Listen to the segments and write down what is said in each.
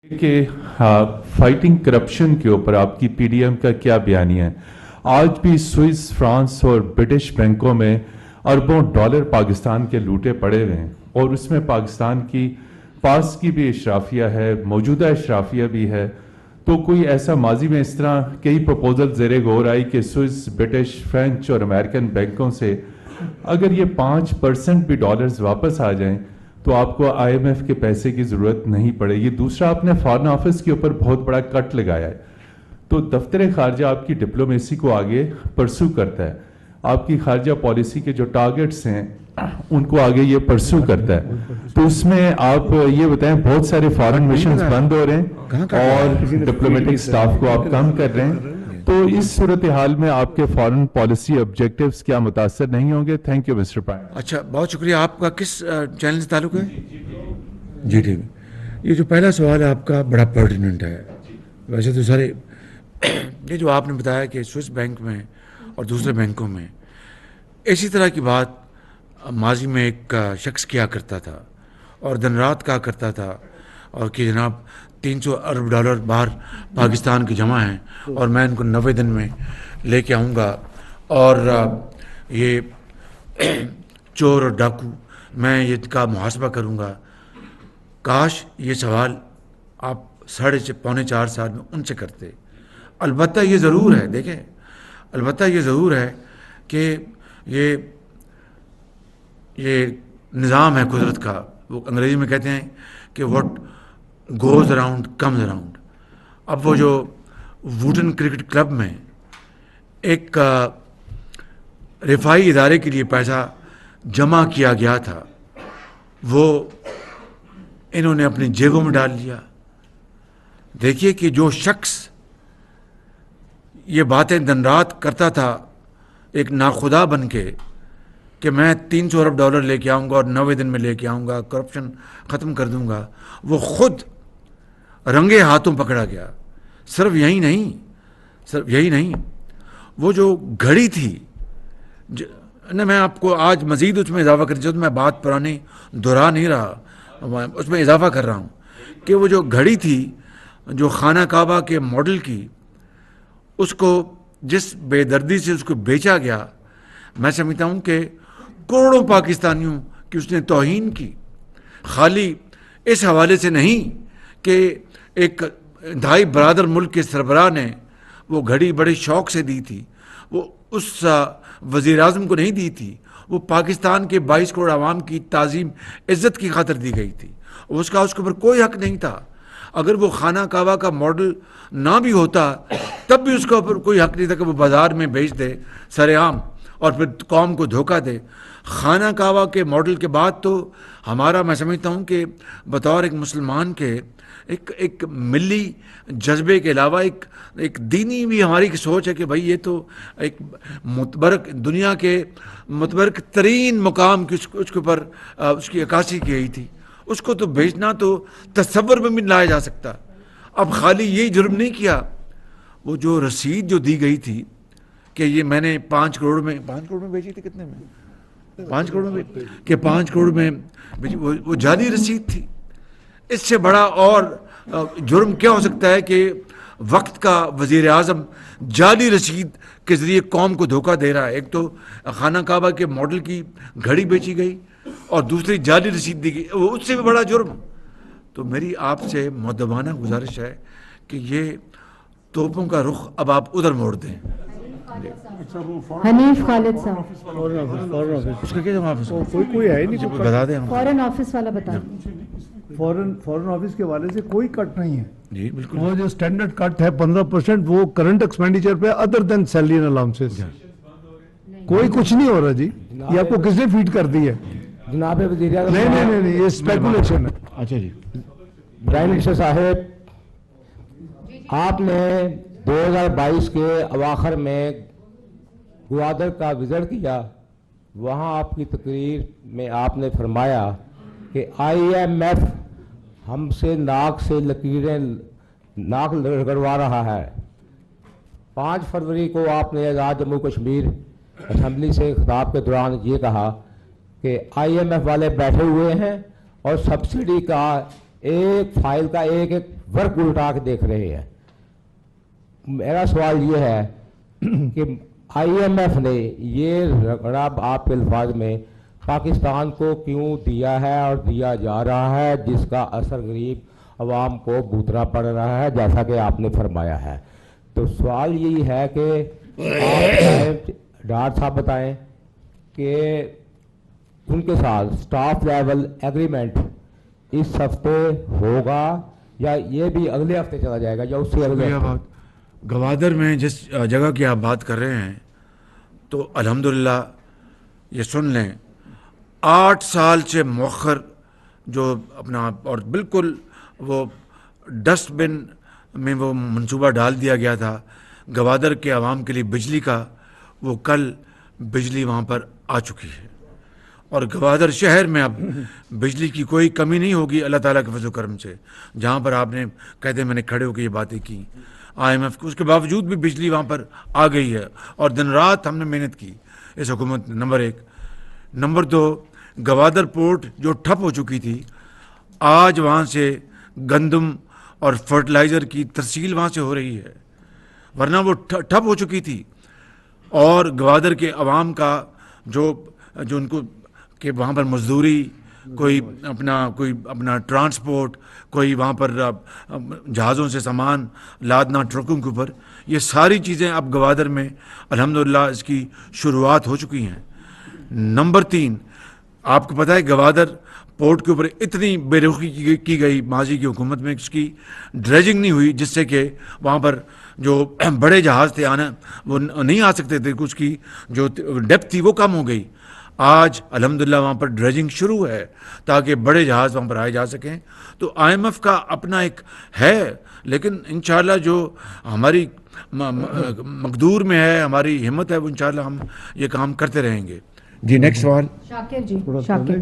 کہ fighting corruption के ऊपर आपकी पीडीएम का क्या बयानी है। आज भी स्विस, फ्रांस और ब्रिटिश बैंकों में अरबों डॉलर पाकिस्तान के लूटे पड़े हुए हैं और उसमें पाकिस्तान की पास की भी इशराफिया है, मौजूदा इशराफिया भी है। तो कोई ऐसा माजी में इस तरह कई प्रपोजल ज़ेरे गौर आई कि स्विस, ब्रिटिश, फ्रेंच और अमेरिकन बैंकों से अगर ये 5% भी डॉलर्स वापस आ जाएं तो आपको आईएमएफ के पैसे की ज़रूरत नहीं पड़ेगी। दूसरा, आपने फॉरेन ऑफिस के ऊपर बहुत बड़ा कट लगाया है, तो दफ्तर खारजा आपकी डिप्लोमेसी को आगे परसू करता है, आपकी खारजा पॉलिसी के जो टारगेट्स हैं उनको आगे ये परसू करता है। तो उसमें आप ये बताएं, बहुत सारे फॉरेन मिशंस बंद हो रहे हैं और डिप्लोमेटिक स्टाफ को आप कम कर रहे हैं, तो इस सूरत हाल में आपके फॉरेन पॉलिसी ऑब्जेक्टिव्स क्या मुतासर नहीं होंगे? Thank you mister prime. अच्छा, बहुत शुक्रिया। आपका किस चैनल से ताल्लुक है? जी ठीक। ये जो पहला सवाल है आपका बड़ा पर्टिनेंट है। वैसे तो सारे ये जो आपने बताया कि स्विस बैंक में और दूसरे बैंकों में इसी तरह की बात माजी में एक शख्स किया करता था और दिन रात कहा करता था और कि जनाब 300 अरब डॉलर बाहर पाकिस्तान की जमा हैं और मैं इनको 90 दिन में लेके आऊँगा और ये चोर और डाकू मैं ये का मुहासबा करूँगा। काश ये सवाल आप 3.5-4 साल में उनसे करते। अलबत्ता ये ज़रूर है, देखें, अलबत्ता ये ज़रूर है कि ये निज़ाम है कुदरत का। वो अंग्रेज़ी में कहते हैं कि what goes around comes around. अब वो जो वुडन क्रिकेट क्लब में एक रिफाई इदारे के लिए पैसा जमा किया गया था, वो इन्होंने अपनी जेबों में डाल लिया। देखिए कि जो शख्स ये बातें दिन रात करता था एक नाखुदा बन के कि मैं 300 अरब डॉलर लेके आऊँगा और 90 दिन में लेके आऊँगा, करप्शन ख़त्म कर दूँगा, वो खुद रंगे हाथों पकड़ा गया। सिर्फ यही नहीं, वो जो घड़ी थी ना, मैं आपको आज मज़ीद उसमें इजाफा कर, मैं बात पुरानी दोहरा नहीं रहा, उसमें इजाफा कर रहा हूँ कि वो जो घड़ी थी जो खाना काबा के मॉडल की, उसको जिस बेदर्दी से उसको बेचा गया, मैं समझता हूँ कि करोड़ों पाकिस्तानियों की उसने तौहीन की। खाली इस हवाले से नहीं कि एक इंतहाई बरादर मुल्क के सरबराह ने वो घड़ी बड़े शौक़ से दी थी, वो उस वज़ीर आज़म को नहीं दी थी, वो पाकिस्तान के 22 करोड़ आवाम की ताज़ीम इज़्ज़त की खातिर दी गई थी। उसके ऊपर कोई हक़ नहीं था। अगर वो खाना काबा का मॉडल ना भी होता तब भी उसका ऊपर कोई हक़ नहीं था कि वो बाज़ार में बेच दे सरेआम और फिर कौम को धोखा दे। खाना काबा के मॉडल के बाद तो हमारा, मैं समझता हूँ कि बतौर एक मुसलमान के एक मिली जज्बे के अलावा एक दीनी भी हमारी की सोच है कि भाई ये तो एक मुतबरक दुनिया के मुतबरक तरीन मुकाम की उसके ऊपर उसकी अक्कासी की गई थी, उसको तो बेचना तो तसव्वुर में भी नहीं लाया जा सकता। अब खाली यही जुर्म नहीं किया, वो जो रसीद जो दी गई थी कि ये मैंने 5 करोड़ में बेची थी, कितने में? 5 करोड़ में, कि 5 करोड़ में बेची, वो जाली रसीद थी। इससे बड़ा और जुर्म क्या हो सकता है कि वक्त का वज़ीर आज़म जाली रसीद के ज़रिए कौम को धोखा दे रहा है। एक तो खाना काबा के मॉडल की घड़ी बेची गई और दूसरी जाली रसीद दी गई, वो उससे भी बड़ा जुर्म। तो मेरी आपसे मुअद्दबाना गुजारिश है कि ये तोपों का रुख अब आप उधर मोड़ दें। हनीफ खालिद साहब, उसका क्या जवाब है? कोई है ही नहीं, बता दें। फॉरेन ऑफिस वाला बता। फॉरेन ऑफिस के वाले से कोई कट नहीं है जी, बिल्कुल। वो जो स्टैंडर्ड कट है 15%, वो करंट एक्सपेंडिचर पे other than salary and allowances, कोई कुछ नहीं हो रहा जी। ये आपको किसने फीड कर दी है? जनाब वज़ीर आज़म, नहीं, ये स्पेकुलेशन है। अच्छा जी, प्राइम मिनिस्टर साहब, आपने 2022 के अवाखर में ग्वादर का विजिट किया। वहाँ आपकी तकरीर में आपने फरमाया कि IMF हमसे नाक रगड़वा रहा है। 5 फरवरी को आपने आज़ाद जम्मू कश्मीर असम्बली से खिताब के दौरान ये कहा कि IMF वाले बैठे हुए हैं और सब्सिडी का एक फाइल का एक वर्क उल्टा के देख रहे हैं। मेरा सवाल ये है कि IMF ने ये रकम आपके अल्फाज में पाकिस्तान को क्यों दिया है और दिया जा रहा है, जिसका असर गरीब अवाम को भुगतना पड़ रहा है, जैसा कि आपने फरमाया है। तो सवाल यही है कि आप डॉक्टर साहब बताएं कि उनके साथ स्टाफ लेवल एग्रीमेंट इस हफ्ते होगा या ये भी अगले हफ्ते चला जाएगा या उससे अगले हफ्ते? गवादर में जिस जगह की आप बात कर रहे हैं, तो अल्हम्दुलिल्लाह ये सुन लें, 8 साल से मौखर जो अपना और बिल्कुल वो डस्टबिन में वो मंसूबा डाल दिया गया था गवादर के आवाम के लिए बिजली का, वो कल बिजली वहाँ पर आ चुकी है और गवादर शहर में अब बिजली की कोई कमी नहीं होगी अल्लाह ताला के फज़ल करम से। जहाँ पर आपने कहते मैंने खड़े होकर ये बातें की IMF की, उसके बावजूद भी बिजली वहाँ पर आ गई है और दिन रात हमने मेहनत की इस हुकूमत ने, नंबर 1। नंबर 2, गवादर पोर्ट जो ठप हो चुकी थी, आज वहाँ से गंदम और फर्टिलाइज़र की तरसील वहाँ से हो रही है, वरना वो ठप हो चुकी थी। और गवादर के अवाम का जो उनको कि वहाँ पर मजदूरी, कोई अपना ट्रांसपोर्ट, कोई वहाँ पर जहाज़ों से सामान लादना ट्रकों के ऊपर, ये सारी चीज़ें अब गवादर में अल्हम्दुलिल्लाह इसकी शुरुआत हो चुकी हैं। नंबर 3, आपको पता है गवादर पोर्ट के ऊपर इतनी बेरुखी की गई माजी की हुकूमत में, इसकी ड्रेजिंग नहीं हुई, जिससे कि वहाँ पर जो बड़े जहाज़ थे आना वो नहीं आ सकते थे, कुछ की जो डेप्थ थी वो कम हो गई। आज अल्हम्दुलिल्लाह वहाँ पर ड्रेजिंग शुरू है ताकि बड़े जहाज़ वहाँ पर आए जा सकें। तो IMF का अपना एक है, लेकिन इंशाअल्लाह जो हमारी मकदूर में है, हमारी हिम्मत है, वो इंशाअल्लाह हम ये काम करते रहेंगे। जी नेक्स्ट सवाल। शाकिर जी, थोड़ा शाकिर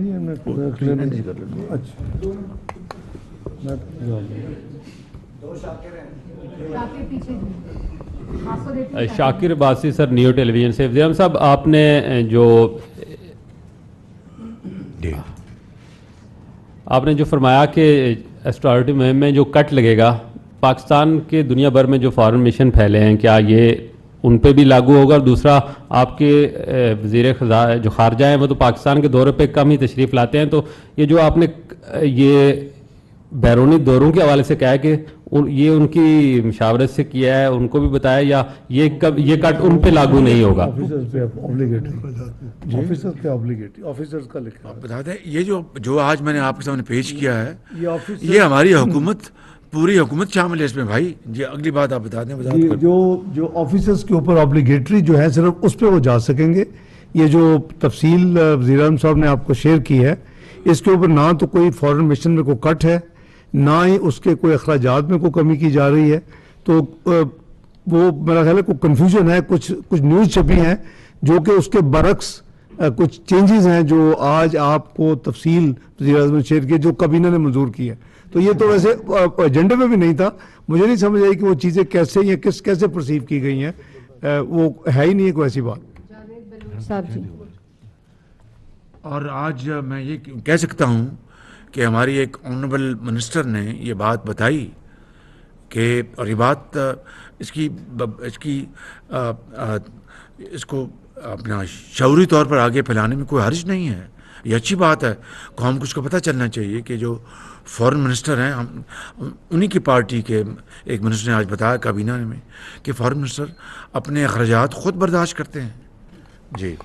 शाकिर पीछे आपको देखिए। शाकिर बासी सर, न्यू टेलीविजन से। वज़ीर साहब, आपने जो फरमाया कि एस्ट्रॉलिटी मुहिम में जो कट लगेगा, पाकिस्तान के दुनिया भर में जो फॉरेन मिशन फैले हैं, क्या ये उन पे भी लागू होगा? और दूसरा, आपके वज़ीर जो खारजा हैं वो तो पाकिस्तान के दौरे पे कम ही तशरीफ़ लाते हैं, तो ये जो आपने ये बैरूनी दौरों के हवाले से कहा है कि ये उनकी मशावरत से किया है, उनको भी बताया, या ये कट उन पे लागू नहीं होगा? ऑफिसर्स पे ऑब्लिगेटरी, ऑफिसर्स पे ऑब्लिगेटरी, ऑफिसर्स का लिखा है। आप बता दें, ये जो आज मैंने आपके सामने पेश किया है, ये ये हमारी हुकूमत, पूरी हुकूमत शामिल है इसमें भाई जी। अगली बात आप बता दें। जो ऑफिसर्स के ऊपर ऑब्लिगेटरी जो है, सिर्फ उस पर वो जा सकेंगे। ये जो तफसील वज़ीर आज़म साहब ने आपको शेयर की है, इसके ऊपर ना तो कोई फॉरेन मिशन में कोई कट है, ना ही उसके कोई अखराजात में कोई कमी की जा रही है। तो वो मेरा ख्याल है कोई कन्फ्यूजन है, कुछ न्यूज़ छपी हैं जो कि उसके बरक्स कुछ चेंजेस हैं जो आज आपको तफसील वज़ीर आज़म ने शेयर की, जो काबीना ने मंजूर की है। तो ये तो वैसे एजेंडे में भी नहीं था, मुझे नहीं समझ आई कि वो चीज़ें कैसे या कैसे परसीव की गई हैं, वो है ही नहीं है कोई ऐसी बात। साहब जी, और आज मैं ये कह सकता हूँ कि हमारी एक ऑनरेबल मिनिस्टर ने ये बात बताई कि, और ये बात इसको अपना शऊरी तौर पर आगे फैलाने में कोई हर्ज नहीं है। ये अच्छी बात है, कौम को उसको पता चलना चाहिए कि जो फॉरेन मिनिस्टर हैं, हम उन्हीं की पार्टी के एक मिनिस्टर ने आज बताया काबीना में कि फॉरेन मिनिस्टर अपने अखराजात खुद बर्दाश्त करते हैं। जी।